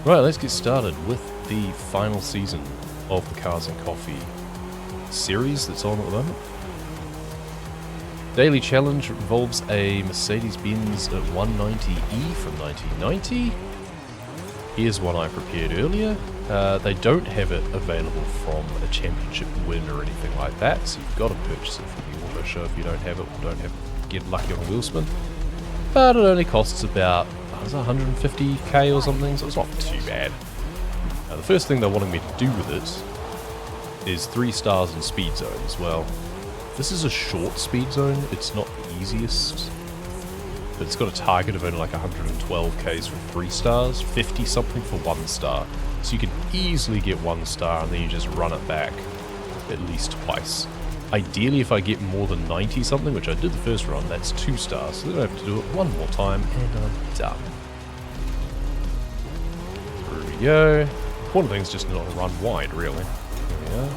Right, let's get started with the final season of the Cars and Coffee series that's on at the moment. Daily challenge involves a Mercedes Benz 190E from 1990. Here's one I prepared earlier. They don't have it available from a championship win or anything like that, so you've got to purchase it from the auto show if you don't have it, or get lucky on a wheel spin. But it only costs about 150k or something, so it's not too bad. Now, the first thing they're wanting me to do with it is 3 stars in speed zones. Well, this is a short speed zone, it's not the easiest, but it's got a target of only like 112k's for 3 stars, 50 something for 1 star. So you can easily get 1 star and then you just run it back at least twice. Ideally, if I get more than 90 something, which I did the first run, that's 2 stars, so then I have to do it one more time and I'm done. There we go. Important thing is just not to run wide, really. There we are.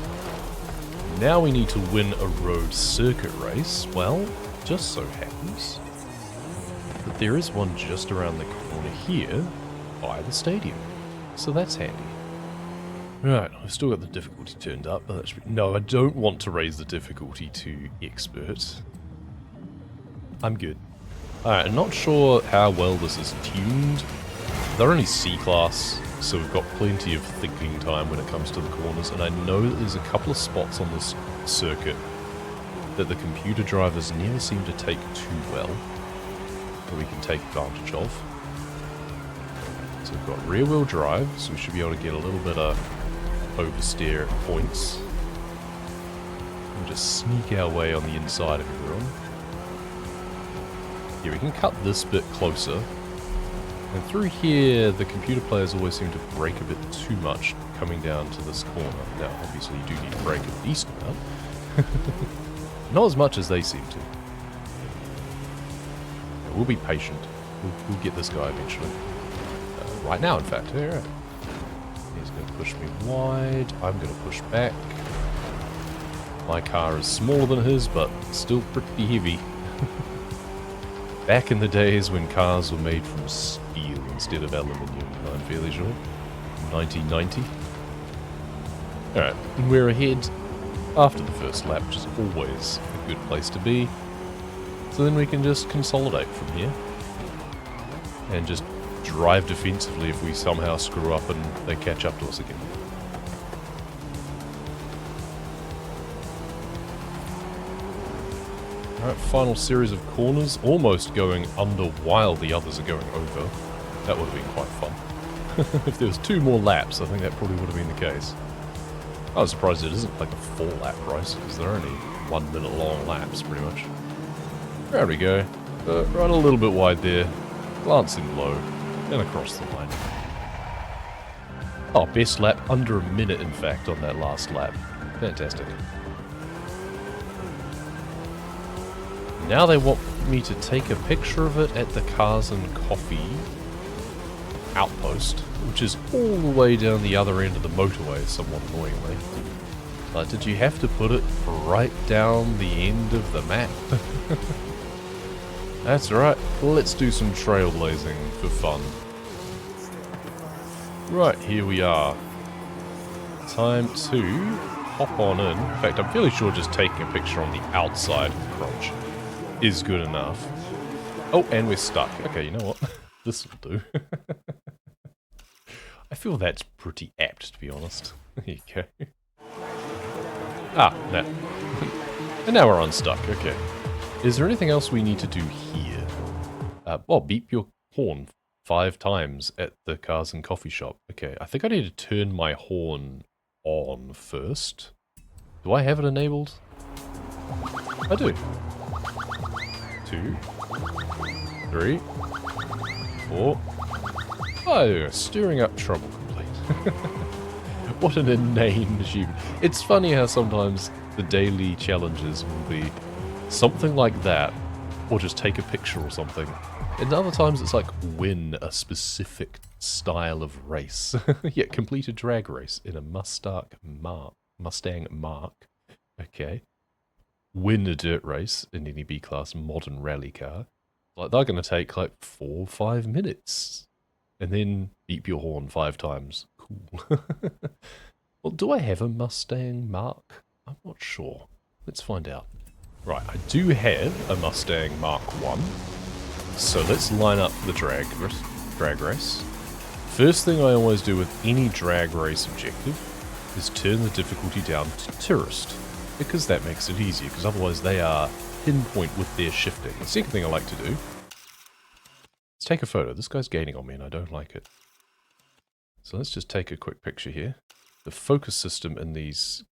Now we need to win a road circuit race. Well, just so happens that there is one just around the corner here by the stadium. So that's handy. Right, I've still got the difficulty turned up, but no, I don't want to raise the difficulty to expert. I'm good. Alright, I'm not sure how well this is tuned. They're only C-class, so we've got plenty of thinking time when it comes to the corners, and I know that there's a couple of spots on this circuit that the computer drivers never seem to take too well, that we can take advantage of. So we've got rear wheel drive, so we should be able to get a little bit of oversteer at points. And just sneak our way on the inside of everyone. Yeah, we can cut this bit closer. And through here, the computer players always seem to brake a bit too much coming down to this corner. Now, obviously you do need to brake a decent amount. Not as much as they seem to. Yeah, we'll be patient. We'll get this guy eventually. Right now, in fact. Yeah, right. He's going to push me wide. I'm going to push back. My car is smaller than his, but still pretty heavy. Back in the days when cars were made from steel instead of aluminium, I'm fairly sure. 1990. Alright, we're ahead after the first lap, which is always a good place to be. So then we can just consolidate from here. And just drive defensively if we somehow screw up and they catch up to us again. Alright, final series of corners, almost going under while the others are going over. That would have been quite fun. If there was 2 more laps, I think that probably would have been the case. I was surprised it isn't like a 4-lap race, because they're only 1 minute long laps, pretty much. There we go. Right a little bit wide there, glancing low, and across the line. Oh, best lap under a minute, in fact, on that last lap. Fantastic. Now they want me to take a picture of it at the Cars and Coffee outpost, which is all the way down the other end of the motorway, somewhat annoyingly. But did you have to put it right down the end of the map? That's right, let's do some trailblazing for fun. Right, here we are. Time to hop on in. In fact, I'm fairly sure just taking a picture on the outside of the crotch is good enough. Oh, and we're stuck. Okay, you know what? This will do. I feel that's pretty apt, to be honest. There you go. Ah, no. And now we're unstuck. Okay. Is there anything else we need to do here? Well, beep your horn 5 times at the Cars and Coffee shop. Okay, I think I need to turn my horn on first. Do I have it enabled? I do. 2, 3, 4, 5. Stirring up trouble complete. What an inane achievement. It's funny how sometimes the daily challenges will be something like that, or just take a picture or something. And other times it's like win a specific style of race. Yeah, complete a drag race in a Mustang Mach. Okay. Win a dirt race in any B-class modern rally car. Like, they're going to take like 4 or 5 minutes. And then beep your horn 5 times. Cool. Well, do I have a Mustang Mach? I'm not sure. Let's find out. Right, I do have a Mustang Mach I. So let's line up the drag race. First thing I always do with any drag race objective is turn the difficulty down to tourist, because that makes it easier, because otherwise they are pinpoint with their shifting. The second thing I like to do is take a photo. This guy's gaining on me and I don't like it. So let's just take a quick picture here. The focus system in these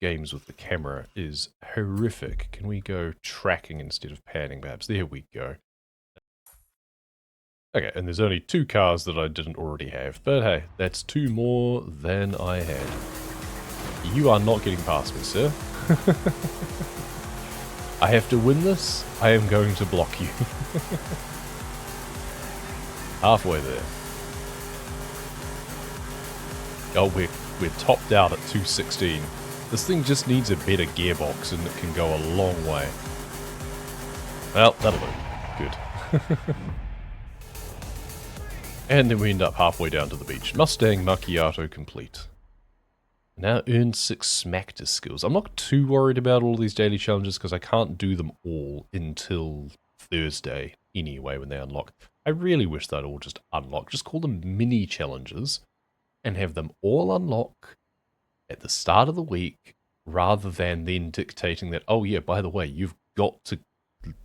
games with the camera is horrific. Can we go tracking instead of panning, perhaps? There we go. Okay, and there's only 2 cars that I didn't already have, but hey, that's 2 more than I had. You are not getting past me, sir. I have to win this. I am going to block you. Halfway there. Oh, we're topped out at 216. This thing just needs a better gearbox and it can go a long way. Well, that'll do. Good. And then we end up halfway down to the beach. Mustang Macchiato complete. Now earn 6 Smactus skills. I'm not too worried about all these daily challenges because I can't do them all until Thursday anyway when they unlock. I really wish they'd all just unlock. Just call them mini challenges and have them all unlock at the start of the week rather than then dictating that, oh yeah, by the way, you've got to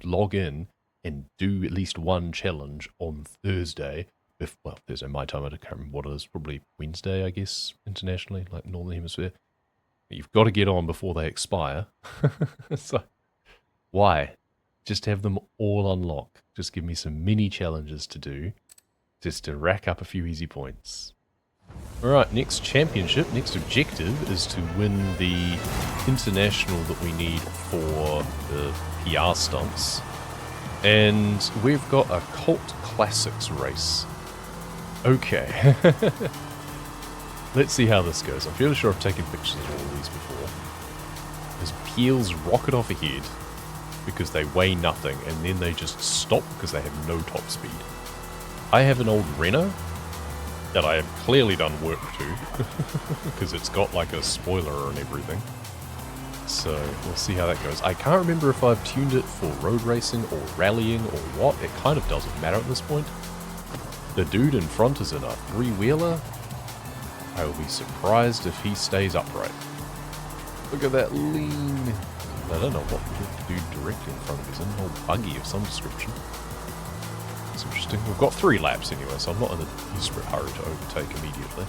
log in and do at least 1 challenge on Thursday. Well, Thursday my time, I can't remember what it is, probably Wednesday, I guess, internationally, like Northern Hemisphere. You've got to get on before they expire. So, why? Just have them all unlock. Just give me some mini challenges to do, just to rack up a few easy points. Alright, next championship, next objective is to win the international that we need for the PR stunts. And we've got a Cult Classics race. Okay. Let's see how this goes. I'm fairly sure I've taken pictures of all of these before. Those peels rocket off ahead because they weigh nothing, and then they just stop because they have no top speed. I have an old Renault that I have clearly done work to because it's got like a spoiler and everything. So we'll see how that goes. I can't remember if I've tuned it for road racing or rallying or what. It kind of doesn't matter at this point. The dude in front is in a 3-wheeler. I will be surprised if he stays upright. Look at that lean. I don't know what the dude directly in front of us is. An old buggy of some description. It's interesting. We've got 3 laps anyway, so I'm not in a desperate hurry to overtake immediately.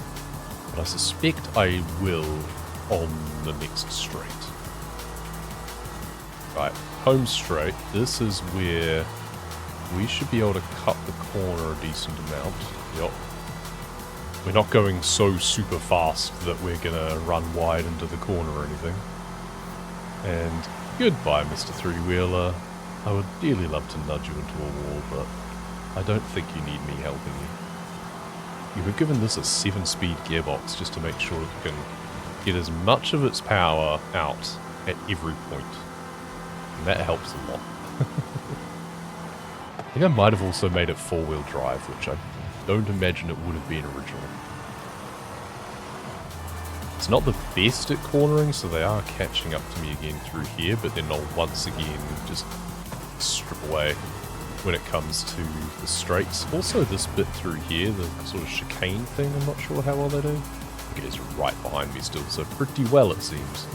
But I suspect I will on the next straight. Right, home straight. This is where we should be able to cut the corner a decent amount. Yep. We're not going so super fast that we're gonna run wide into the corner or anything. And goodbye, Mr. 3-wheeler. I would dearly love to nudge you into a wall, but I don't think you need me helping you. You were given this a 7-speed gearbox just to make sure that you can get as much of its power out at every point. And that helps a lot. I think I might have also made it 4-wheel drive, which I don't imagine it would have been originally. It's not the best at cornering, so they are catching up to me again through here, but then I'll once again just strip away when it comes to the straights. Also this bit through here, the sort of chicane thing, I'm not sure how well they do. I think it is right behind me still, so pretty well it seems.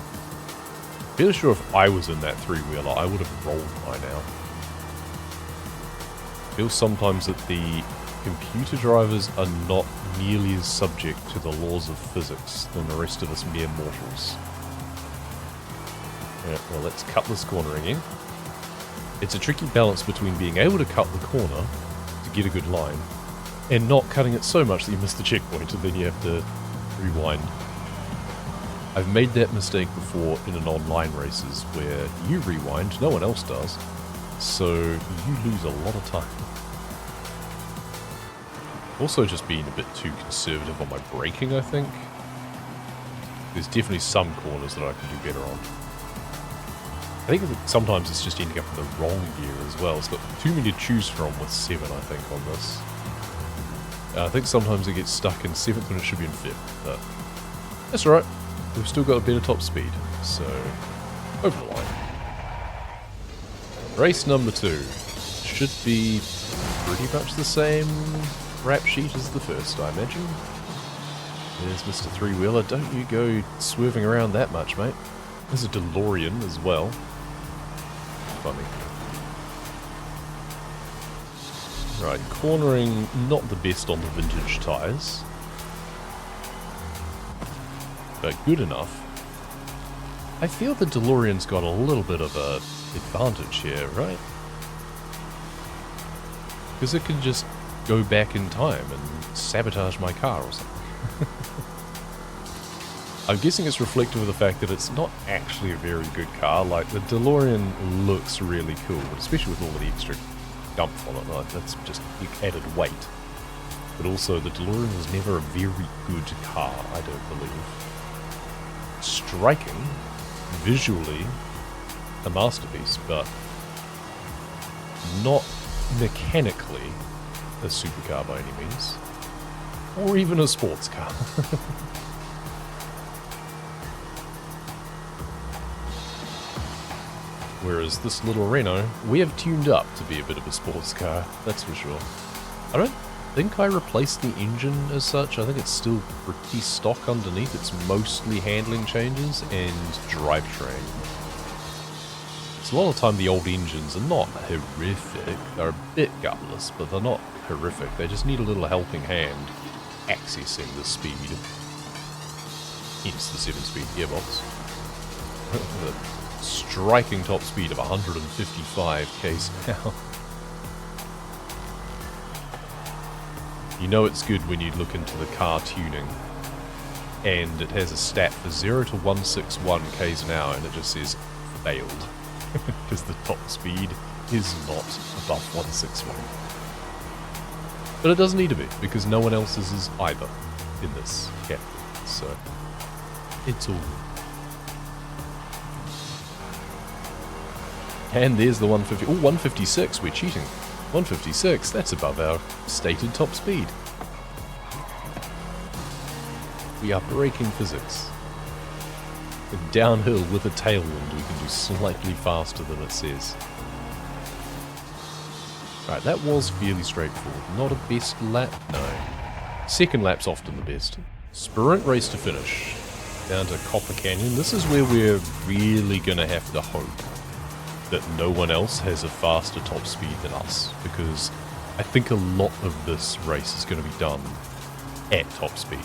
Fairly sure if I was in that 3-wheeler, I would have rolled by now. I feel sometimes that the computer drivers are not nearly as subject to the laws of physics than the rest of us mere mortals. Yeah, well, let's cut this cornering in. It's a tricky balance between being able to cut the corner to get a good line, and not cutting it so much that you miss the checkpoint and then you have to rewind. I've made that mistake before in an online races where you rewind, no one else does, so you lose a lot of time. Also just being a bit too conservative on my braking, I think. There's definitely some corners that I can do better on. I think that sometimes it's just ending up in the wrong gear as well. It's got too many to choose from with 7, I think, on this. I think sometimes it gets stuck in 7th when it should be in 5th, but that's alright. We've still got a better top speed, so over the line. Race number 2 should be pretty much the same rap sheet as the first, I imagine. There's Mr. Three-Wheeler. Don't you go swerving around that much, mate. There's a DeLorean as well. Funny. Right, cornering not the best on the vintage tyres. But good enough. I feel the DeLorean's got a little bit of a advantage here, right? Because it can just go back in time and sabotage my car or something. I'm guessing it's reflective of the fact that it's not actually a very good car. Like, the DeLorean looks really cool, but especially with all of the extra gumph on it. Like, that's just added weight. But also, the DeLorean was never a very good car, I don't believe. Striking, visually, a masterpiece, but not mechanically a supercar by any means. Or even a sports car. Whereas this little Renault, we have tuned up to be a bit of a sports car, that's for sure. I don't think I replaced the engine as such. I think it's still pretty stock underneath. It's mostly handling changes and drivetrain. So a lot of the time the old engines are not horrific. They're a bit gutless, but they're not horrific. They just need a little helping hand accessing the speed. Hence the 7-speed gearbox. The striking top speed of 155 k's an hour. You know it's good when you look into the car tuning and it has a stat for 0 to 161 k's an hour and it just says failed. Because the top speed is not above 161. But it doesn't need to be, because no one else's is either in this category. So, it's all good. And there's the 150. Oh, 156, we're cheating. 156, that's above our stated top speed. We are breaking physics. Downhill with a tailwind, we can do slightly faster than it says. Right, that was fairly straightforward. Not a best lap? No. Second lap's often the best. Sprint race to finish. Down to Copper Canyon. This is where we're really going to have to hope that no one else has a faster top speed than us, because I think a lot of this race is going to be done at top speed.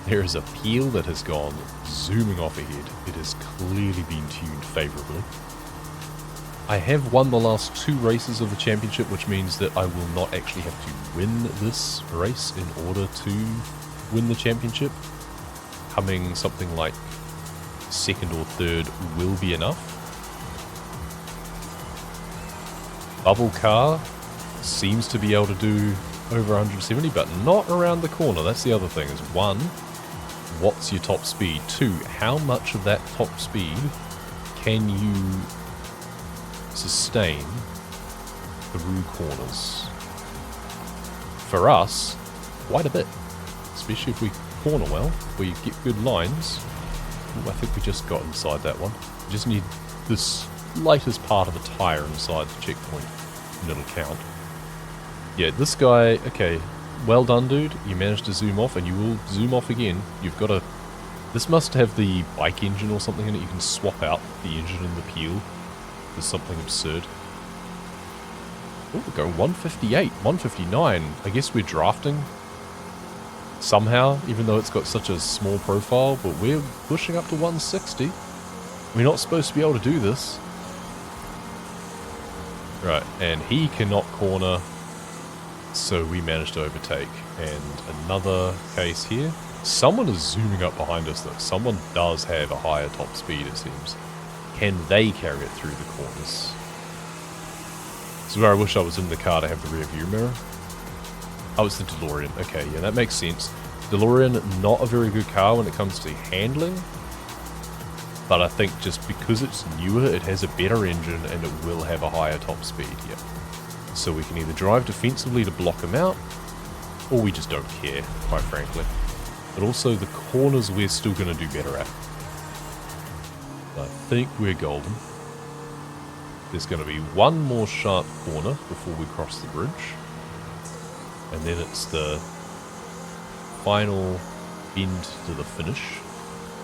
There is a peel that has gone zooming off ahead. It has clearly been tuned favourably. I have won the last 2 races of the championship, which means that I will not actually have to win this race in order to win the championship. Coming something like 2nd or 3rd will be enough. Bubble car seems to be able to do over 170, but not around the corner. That's the other thing, is 1, what's your top speed? 2, how much of that top speed can you sustain through corners? For us, quite a bit. Especially if we corner well, we get good lines. Ooh, I think we just got inside that one. We just need the slightest part of a tyre inside the checkpoint, and it'll count. Yeah, this guy, okay, well done, dude. You managed to zoom off, and you will zoom off again. You've got to... This must have the bike engine or something in it. You can swap out the engine and the peel. There's something absurd. Oh, we're going 158, 159. I guess we're drafting somehow, even though it's got such a small profile, but we're pushing up to 160. We're not supposed to be able to do this. Right, and he cannot corner, so we managed to overtake. And another case here. Someone is zooming up behind us, though. Someone does have a higher top speed, it seems. Can they carry it through the corners? This is where I wish I was in the car to have the rear view mirror. Oh, it's the DeLorean. Okay, yeah, that makes sense. DeLorean, not a very good car when it comes to handling. But I think just because it's newer, it has a better engine and it will have a higher top speed, yeah. So we can either drive defensively to block him out, Or we just don't care, quite frankly. But also the corners we're still going to do better at. I think we're golden. There's going to be one more sharp corner before we cross the bridge. And then it's the final bend to the finish.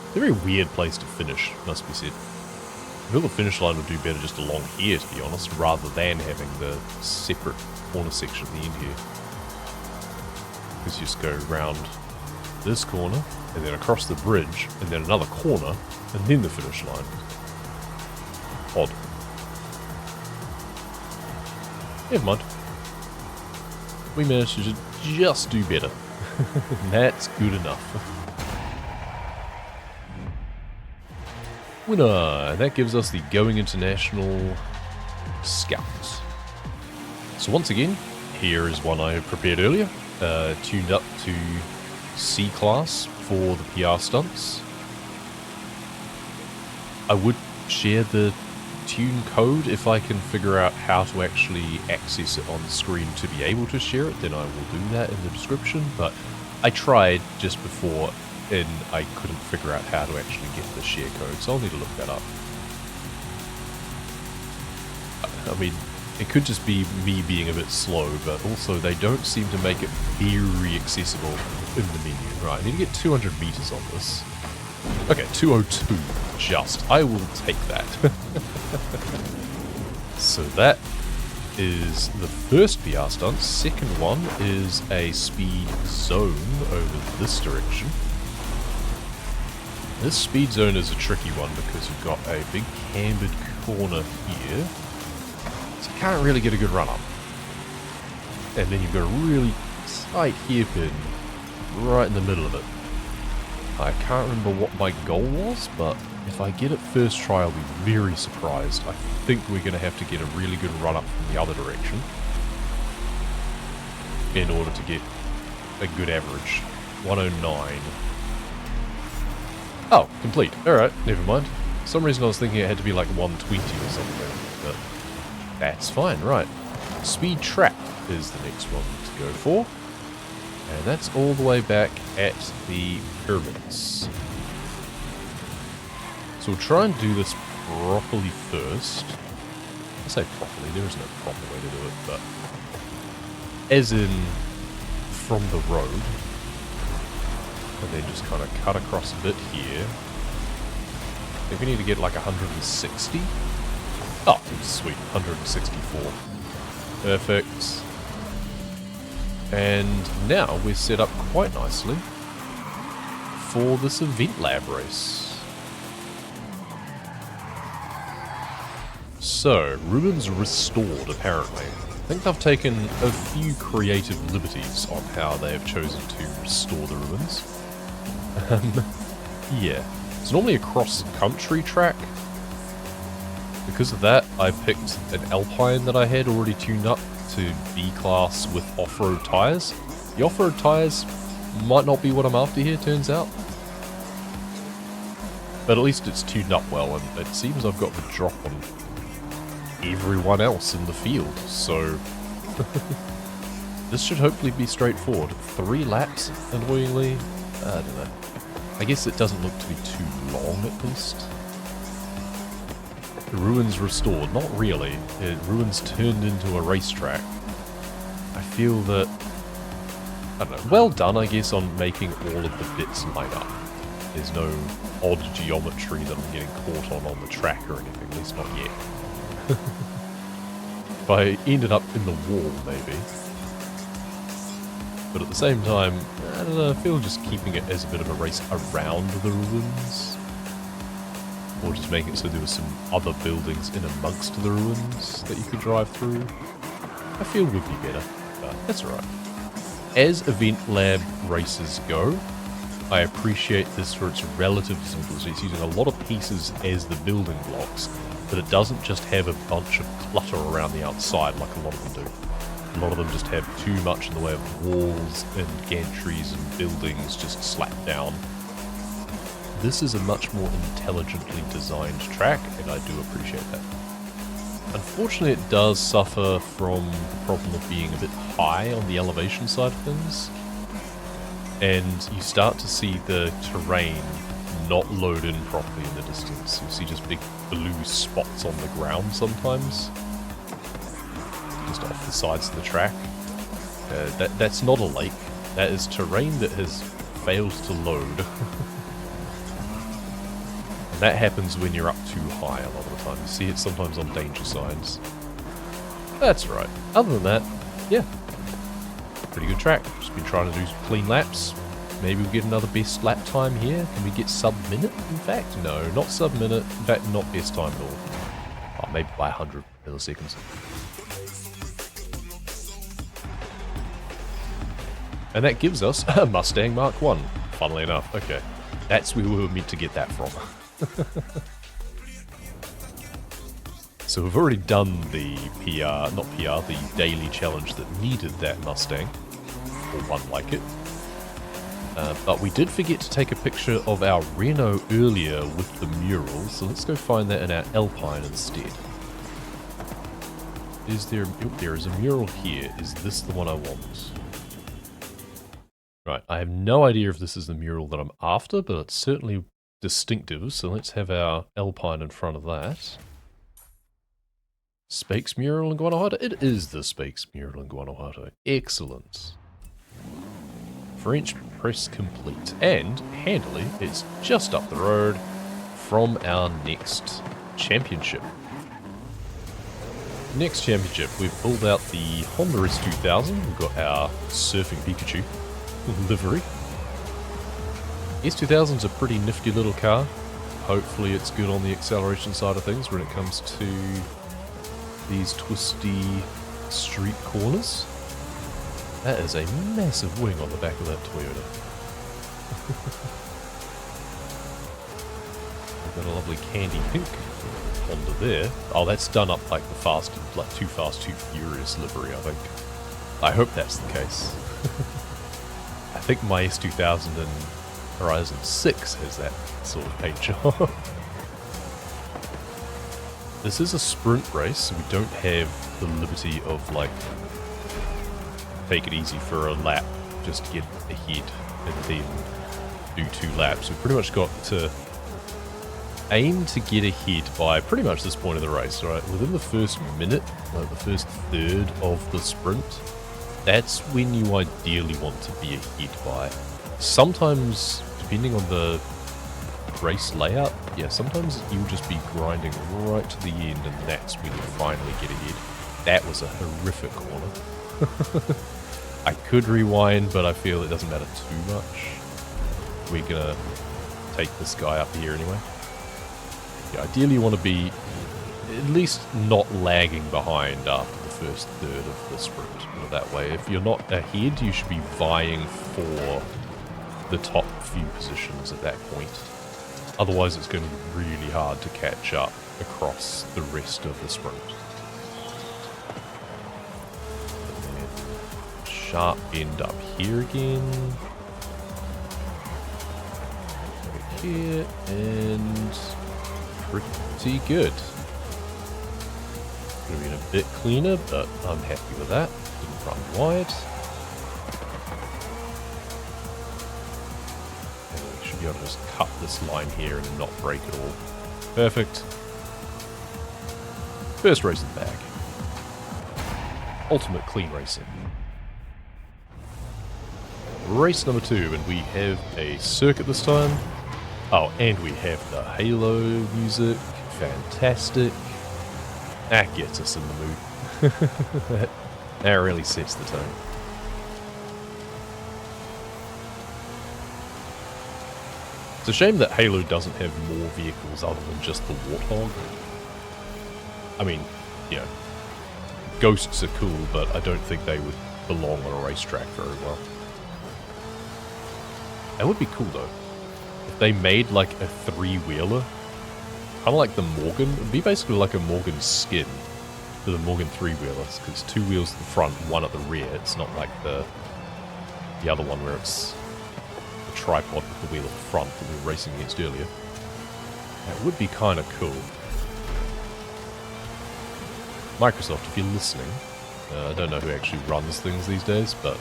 It's a very weird place to finish, must be said. I feel the finish line would do better just along here, to be honest, rather than having the separate corner section at the end here. Because you just go around this corner, and then across the bridge, and then another corner, and then the finish line. Odd. Never mind. We managed to just do better. That's good enough. Winner! That gives us the Going International Scouts. So once again, here is one I prepared earlier, tuned up to C class for the PR stunts. I would share the tune code if I can figure out how to actually access it on the screen to be able to share it, then I will do that in the description, but I tried just before and I couldn't figure out how to actually get the share code, so I'll need to look that up. I mean, it could just be me being a bit slow, but also they don't seem to make it very accessible in the menu. Right, I need to get 200 meters on this. Okay, 202 just. I will take that. So that is the first PR stunt. Second one is a speed zone over this direction. This speed zone is a tricky one because you've got a big cambered corner here. So you can't really get a good run up. And then you've got a really tight hairpin right in the middle of it. I can't remember what my goal was, but if I get it first try, I'll be very surprised. I think we're going to have to get a really good run up from the other direction in order to get a good average. 109. Oh, complete. Alright, never mind. For some reason I was thinking it had to be like 120 or something, but that's fine, right. Speed Trap is the next one to go for. And that's all the way back at the pyramids. So we'll try and do this properly first. I say properly, there is no proper way to do it, but as in from the road. And then just kind of cut across a bit here. I think we need to get like 160. Oh, sweet, 164. Perfect. And now we're set up quite nicely for this event lab race. So, ruins restored, apparently. I think they've taken a few creative liberties on how they have chosen to restore the ruins. Yeah. It's normally a cross-country track. Because of that, I picked an Alpine that I had already tuned up to B-class with off-road tyres. The off-road tyres might not be what I'm after here, turns out. But at least it's tuned up well, and it seems I've got the drop on everyone else in the field, so this should hopefully be straightforward. 3 laps, annoyingly. I don't know. I guess it doesn't look to be too long, at least. The ruins restored. Not really. Ruins turned into a racetrack. I feel that... I don't know. Well done, I guess, on making all of the bits line up. There's no odd geometry that I'm getting caught on the track or anything, at least not yet. If I ended up in the wall, maybe. But at the same time, I don't know, I feel just keeping it as a bit of a race around the ruins. Or just making it so there were some other buildings in amongst the ruins that you could drive through. I feel would be better, but that's alright. As event lab races go, I appreciate this for its relative simplicity. It's using a lot of pieces as the building blocks, but it doesn't just have a bunch of clutter around the outside like a lot of them do. A lot of them just have too much in the way of walls and gantries and buildings just slapped down. This is a much more intelligently designed track, and I do appreciate that. Unfortunately, it does suffer from the problem of being a bit high on the elevation side of things. And you start to see the terrain not load in properly in the distance. You see just big blue spots on the ground sometimes. Just off the sides of the track. That's not a lake. That is terrain that has failed to load. And that happens when you're up too high a lot of the time. You see it sometimes on danger signs. That's right. Other than that, yeah. Pretty good track. Just been trying to do clean laps. Maybe we'll get another best lap time here. Can we get sub-minute, in fact? No, not sub-minute. In fact, not best time at all. Oh, maybe by 100 milliseconds. And that gives us a Mustang Mach I, funnily enough. Okay, that's where we were meant to get that from. So we've already done the the daily challenge that needed that Mustang, or one like it. But we did forget to take a picture of our Renault earlier with the mural, so let's go find that in our Alpine instead. Is there... Oh, there is a mural here. Is this the one I want? Right, I have no idea if this is the mural that I'm after, but it's certainly distinctive, so let's have our Alpine in front of that. Spakes mural in Guanajuato? It is the Spakes mural in Guanajuato. Excellent. French press complete. And, handily, it's just up the road from our next championship. Next championship, we've pulled out the Honda S2000. We've got our Surfing Pikachu livery. S2000's a pretty nifty little car. Hopefully it's good on the acceleration side of things when it comes to these twisty street corners. That is a massive wing on the back of that Toyota. We've got a lovely candy pink Honda there. Oh, that's done up like the Too Fast, Too Furious livery, I think. I hope that's the case. I think my S2000 in Horizon 6 has that sort of paint job. This is a sprint race, so we don't have the liberty of, like, take it easy for a lap just to get ahead and then do 2 laps. We've pretty much got to aim to get ahead by pretty much this point of the race, right? Within the first minute, like the first third of the sprint, that's when you ideally want to be ahead by. Sometimes, depending on the race layout, yeah, sometimes you'll just be grinding right to the end and that's when you finally get ahead. That was a horrific corner. I could rewind, but I feel it doesn't matter too much. We're gonna take this guy up here anyway. Yeah, ideally you want to be at least not lagging behind after the first third of the sprint. Put it that way. If you're not ahead, you should be vying for the top few positions at that point. Otherwise it's going to be really hard to catch up across the rest of the sprint. Sharp bend up here again. Over here, and pretty good. Could have been a bit cleaner, but I'm happy with that. Didn't run wide. And we should be able to just cut this line here and not break it all. Perfect. First race in the bag. Ultimate clean racing. Race number 2, and we have a circuit this time. Oh, and we have the Halo music. Fantastic. That gets us in the mood. that really sets the tone. It's a shame that Halo doesn't have more vehicles other than just the Warthog. I mean, you know, Ghosts are cool, but I don't think they would belong on a racetrack very well. That would be cool though. If they made like a 3-wheeler, kind of like the Morgan. It would be basically like a Morgan skin for the Morgan 3-wheelers, because 2 wheels at the front, 1 at the rear. It's not like the other one where it's a tripod with the wheel at the front that we were racing against earlier. That would be kind of cool. Microsoft, if you're listening, I don't know who actually runs things these days, but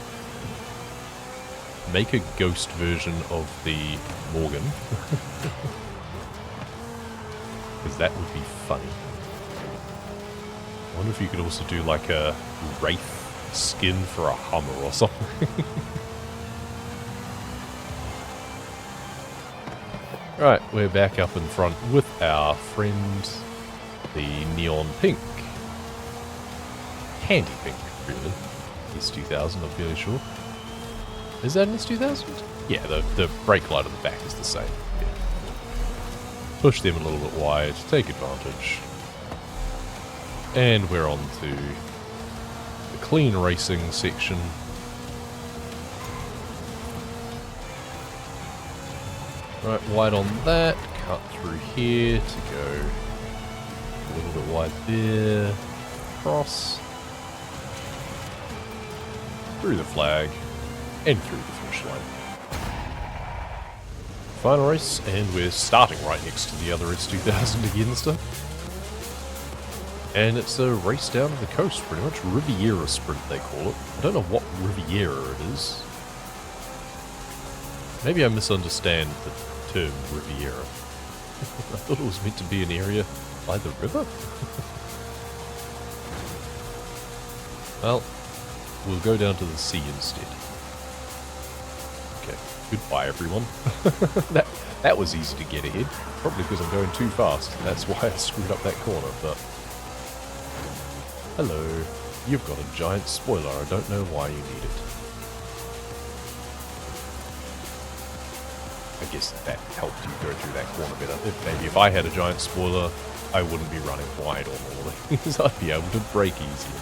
make a ghost version of the Morgan. Because that would be funny. I wonder if you could also do like a Wraith skin for a Hummer or something. Right, we're back up in front with our friend, the neon pink. Candy pink, really. S2000, I'm fairly sure. Is that an S2000? Yeah, the brake light on the back is the same. Yeah. Push them a little bit wide, take advantage. And we're on to the clean racing section. Right, wide on that, cut through here to go a little bit wide there, cross, through the flag, and through the finish line. Final race, and we're starting right next to the other S2000 again this time. And it's a race down to the coast, pretty much. Riviera Sprint, they call it. I don't know what Riviera it is. Maybe I misunderstand the term Riviera. I thought it was meant to be an area by the river? Well, we'll go down to the sea instead. Okay, goodbye everyone. that was easy to get ahead. Probably because I'm going too fast. That's why I screwed up that corner, but... Hello. You've got a giant spoiler. I don't know why you need it. I guess that helped you go through that corner better. Maybe if I had a giant spoiler, I wouldn't be running wide on all of these. I'd be able to brake easier.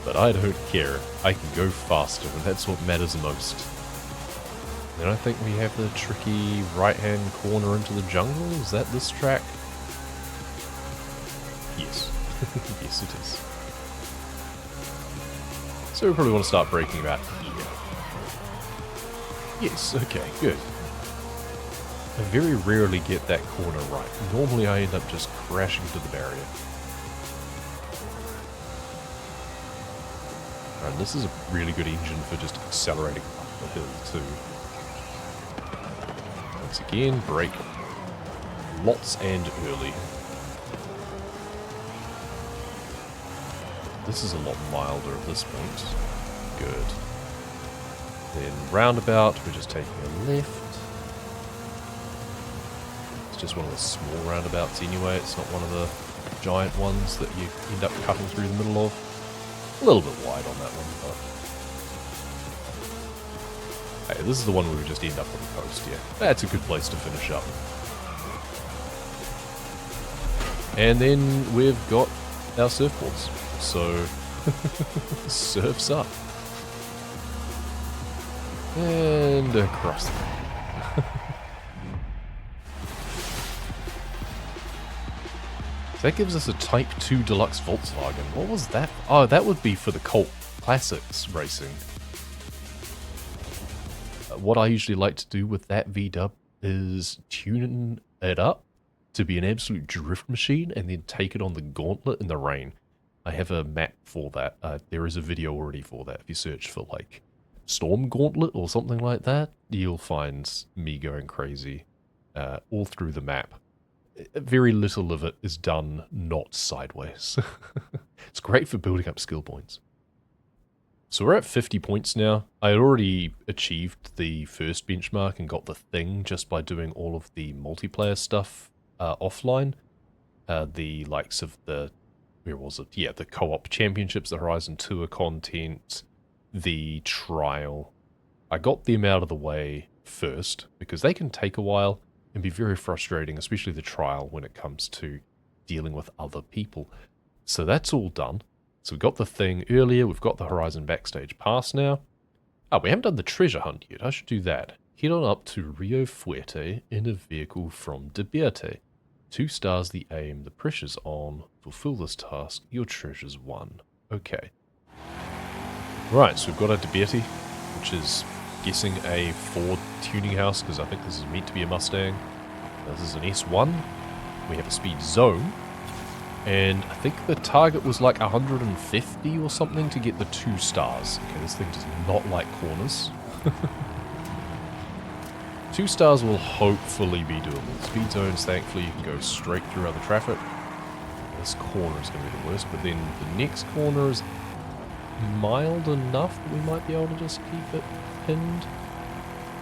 But I don't care. I can go faster, and that's what matters most. Then I think we have the tricky right-hand corner into the jungle. Is that this track? Yes. Yes, it is. So we probably want to start braking about here. Yes, okay, good. I very rarely get that corner right. Normally I end up just crashing into the barrier. And this is a really good engine for just accelerating up the hill too. Once again, brake. Lots and early. This is a lot milder at this point. Good. Then roundabout, we're just taking a left. It's just one of the small roundabouts anyway, it's not one of the giant ones that you end up cutting through the middle of. A little bit wide on that one, but... Hey, this is the one where we just end up on the coast, yeah. That's a good place to finish up. And then we've got our surfboards. So, surf's up. And across there. That gives us a Type 2 Deluxe Volkswagen. What was that? Oh, that would be for the Cult Classics racing. What I usually like to do with that V-dub is tune it up to be an absolute drift machine and then take it on the gauntlet in the rain. I have a map for that. There is a video already for that. If you search for like Storm Gauntlet or something like that, you'll find me going crazy all through the map. Very little of it is done not sideways. It's great for building up skill points. So we're at 50 points now. I had already achieved the first benchmark and got the thing just by doing all of the multiplayer stuff offline. The likes of the... Where was it? Yeah, the co-op championships, the Horizon Tour content, the trial. I got them out of the way first, because they can take a while and be very frustrating, especially the trial when it comes to dealing with other people. So that's all done. So we got the thing earlier, we've got the Horizon Backstage Pass now. Oh, we haven't done the treasure hunt yet, I should do that. Head on up to Rio Fuerte in a vehicle from Deberte. 2 stars the aim, the pressure's on. Fulfill this task, your treasure's won. Okay. Right, so we've got a Deberte, which is guessing a Ford tuning house, because I think this is meant to be a Mustang. This is an S1. We have a speed zone. And I think the target was like 150 or something to get the 2 stars. Okay, this thing does not like corners. 2 stars will hopefully be doable. Speed zones, thankfully, you can go straight through other traffic. This corner is going to be the worst, but then the next corner is mild enough that we might be able to just keep it pinned.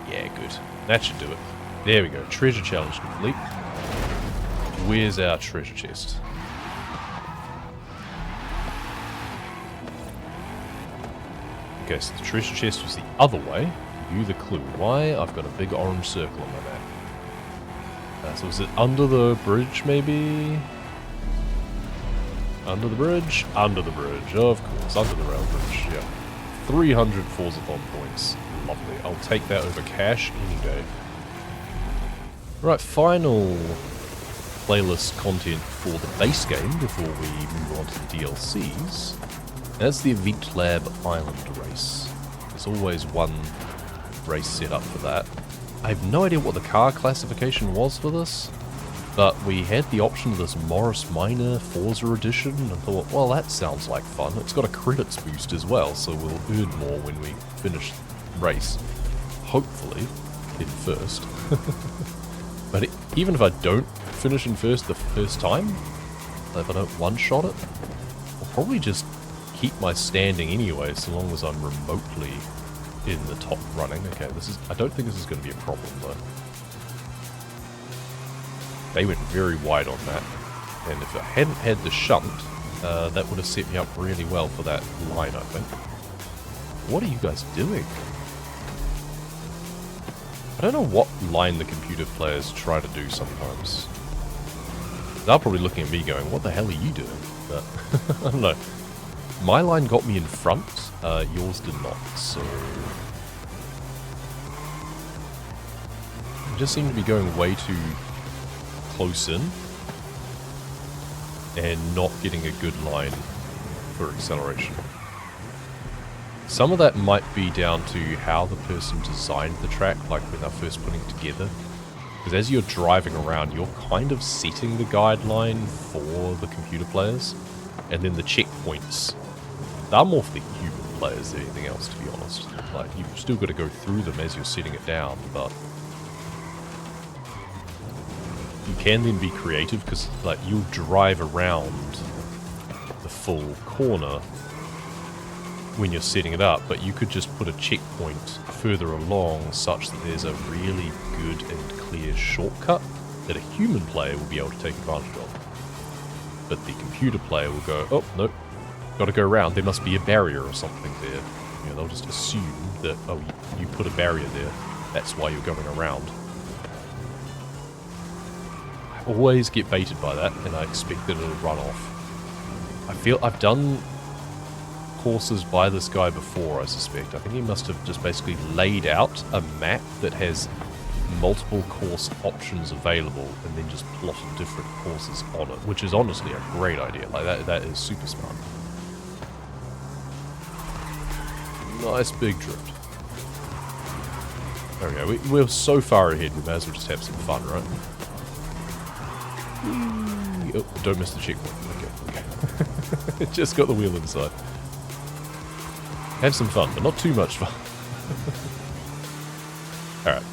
Yeah, good. That should do it. There we go. Treasure challenge complete. Where's our treasure chest? Okay, so the treasure chest was the other way. You the clue. Why? I've got a big orange circle on my map. So is it under the bridge, maybe? Under the bridge? Under the bridge, of course. Under the rail bridge, yeah. 300 Forza points. Lovely. I'll take that over cash any day. Right, final playlist content for the base game before we move on to the DLCs. That's the Event Lab Island race. There's always one race set up for that. I have no idea what the car classification was for this, but we had the option of this Morris Minor Forza edition, and I thought, well, that sounds like fun. It's got a credits boost as well, so we'll earn more when we finish the race. Hopefully, in first. But even if I don't finish in first the first time, if I don't one-shot it, I'll probably just keep my standing anyway, so long as I'm remotely in the top running. Okay, I don't think this is going to be a problem though. They went very wide on that, and if I hadn't had the shunt, that would have set me up really well for that line, I think. What are you guys doing? I don't know what line the computer players try to do sometimes. They're probably looking at me going, what the hell are you doing? But, I don't know. My line got me in front, yours did not, so... I just seem to be going way too close in, and not getting a good line for acceleration. Some of that might be down to how the person designed the track, like when they're first putting it together. Because as you're driving around, you're kind of setting the guideline for the computer players, and then the checkpoints, they're more for the human players than anything else, to be honest. Like, you've still got to go through them as you're setting it down, but you can then be creative, because like you'll drive around the full corner when you're setting it up, but you could just put a checkpoint further along such that there's a really good and clear shortcut that a human player will be able to take advantage of. But the computer player will go, oh, nope, got to go around, there must be a barrier or something there. You know, they'll just assume that, oh, you put a barrier there, that's why you're going around. I always get baited by that, and I expect that it'll run off. I feel I've done courses by this guy before, I suspect. I think he must have just basically laid out a map that has multiple course options available and then just plotted different courses on it, which is honestly a great idea. Like, that is super smart. Nice big drift. There we go. We're so far ahead, we may as well just have some fun, right? Oh, don't miss the checkpoint. Okay. Just got the wheel inside. Have some fun, but not too much fun. Alright.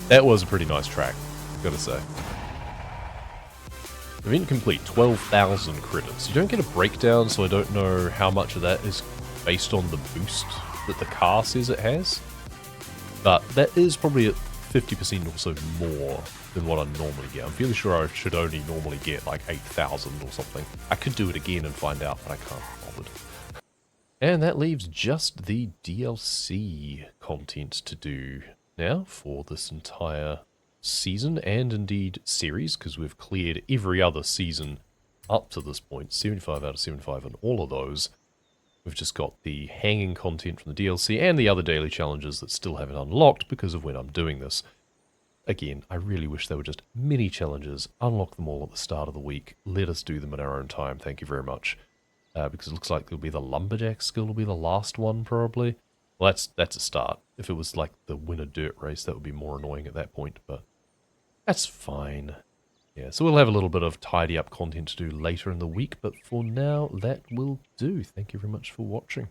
That was a pretty nice track, gotta say. Event complete, 12,000 credits. You don't get a breakdown, so I don't know how much of that is based on the boost that the car says it has. But that is probably at 50% or so more than what I normally get. I'm fairly sure I should only normally get like 8,000 or something. I could do it again and find out, but I can't be bothered. And that leaves just the DLC content to do now for this entire season, and indeed series, because we've cleared every other season up to this point, 75 out of 75 on all of those. We've just got the hanging content from the DLC and the other daily challenges that still haven't unlocked because of when I'm doing this. Again, I really wish they were just mini challenges. Unlock them all at the start of the week. Let us do them in our own time. Thank you very much. Because it looks like it'll be the Lumberjack skill will be the last one, probably. Well, that's a start. If it was like the winner dirt race, that would be more annoying at that point, but that's fine. Yeah, so we'll have a little bit of tidy up content to do later in the week, but for now, that will do. Thank you very much for watching.